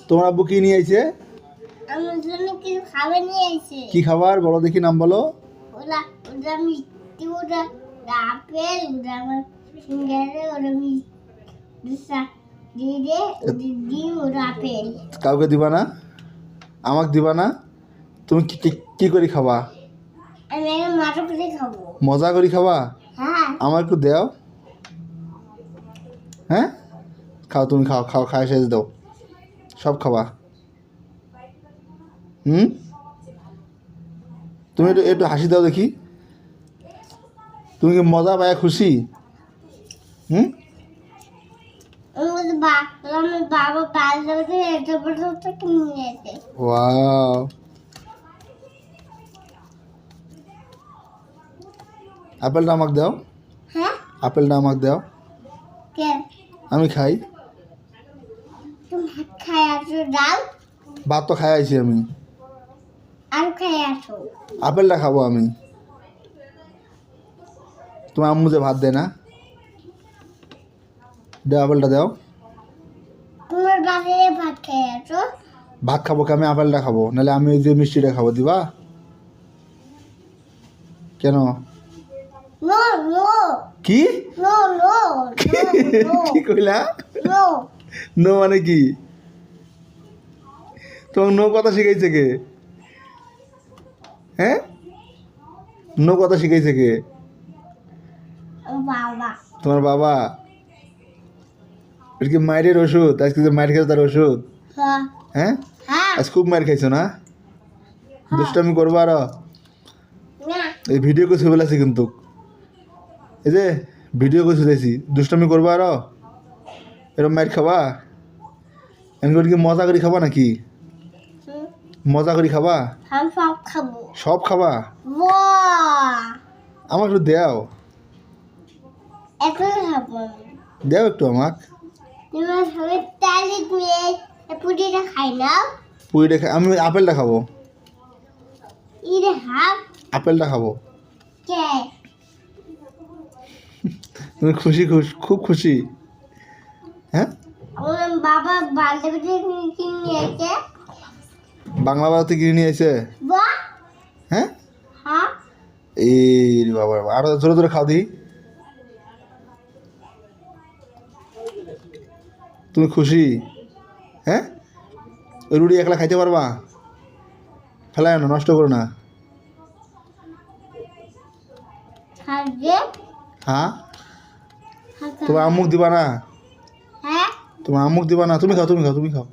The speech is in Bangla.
তোমার আব্বু কি নিয়ে আইছে? আমার জন্য কিছু খাবার নিয়ে আইছে। কি খাবার বলো দেখি, নাম বলো। ওরা ওরা মিষ্টি, ওরা আপেল, ওরা আমার সিঙ্গারে, ওরা মিষ্টি দিয়ে ডিম, ওরা আপেল। কাউকে দিবা না? আমাকে দিবা না? তুমি কি কি কি করে খাবা? আমি এখন মাথা করে খাবো। মজা করে খাবা? হ্যাঁ, আমার একটু দাও। হ্যাঁ, খাও, তুমি খাও, খাও, খাই শেষ দাও, সব খাবা। তুমি একটু একটু হাসি দাও দেখি। তুমি কি মজা পায় খুশি? আমার বাবা বাজারে এটা পর্যন্ত কিনে এসে। ওয়াও, আপেলটা আমাকে দাও। হ্যাঁ, আপেলটা আমাকে দাও, কে আমি খাই। তুমি খাই আসো, ডাল ভাত তো খাই আইছি আমি, আর খাই আসো। আপেলটা খাবো আমি। তোমার আম্মু যে ভাত দেয় না, দাও আপেলটা দাও। তোমার বাজারে ভাত খাই আসো। ভাত খাবো কি? আমি আপেলটা খাবো, নাহলে আমি ওই যে মিষ্টিটা খাবো, দিবা? কেন? নো নো কি নো নো নো কি কইলা? নো। নো মানে কি? তোমার নো কথা শিখাইছে কে? হ্যাঁ, নো কথা শিখাইছে কে? বাবা। তোমার বাবা? এটা কি মায়ের ওষুধ? আজকে যে মায়ের খাইছো তার ওষুধ? হ্যাঁ হ্যাঁ, হ্যাঁ আজ খুব মায়ের খাইছো না? দুষ্টামি করবো আরো? না। এই ভিডিও করে ছবি আছে কিন্তু, এই যে ভিডিও করে ছুটেছি, দুষ্টামি করবো আরো? এরকম মায়ের খাবা? এমনি করে কি মজা করে খাবা নাকি? মজা করে খাবা? আমি সব খাবো। সব খাবা? বাহ, আমাকে একটু দেও, এখন খাবো আমি। দেও একটু আমাকে। তোমার সবাই তালি দিয়ে পুরিটা খাই না। পুরিটা খাই, আমি আপেলটা খাবো। ইরে হাফ আপেলটা খাবো। কে? তুমি খুশি, খুব খুশি? হ্যাঁ, আমার বাবা বাজারে কিনে এসে। বাংলা বাজার থেকে কিনে নিয়ে এসে? বাহ, হ্যাঁ, হ্যাঁ, এই রে বাবা, আরো জোরে জোরে খাও দিই। তুমি খুশি? হ্যাঁ, ওই রুটি একলা খাইতে পারবা? ফেলায় না, নষ্ট করো না। খাবে। হ্যাঁ, তোমার আম্মুক দিবা না? হ্যাঁ, তোমার আম্মুক দিবা না? তুমি খাও, তুমি খাও, তুমি খাও।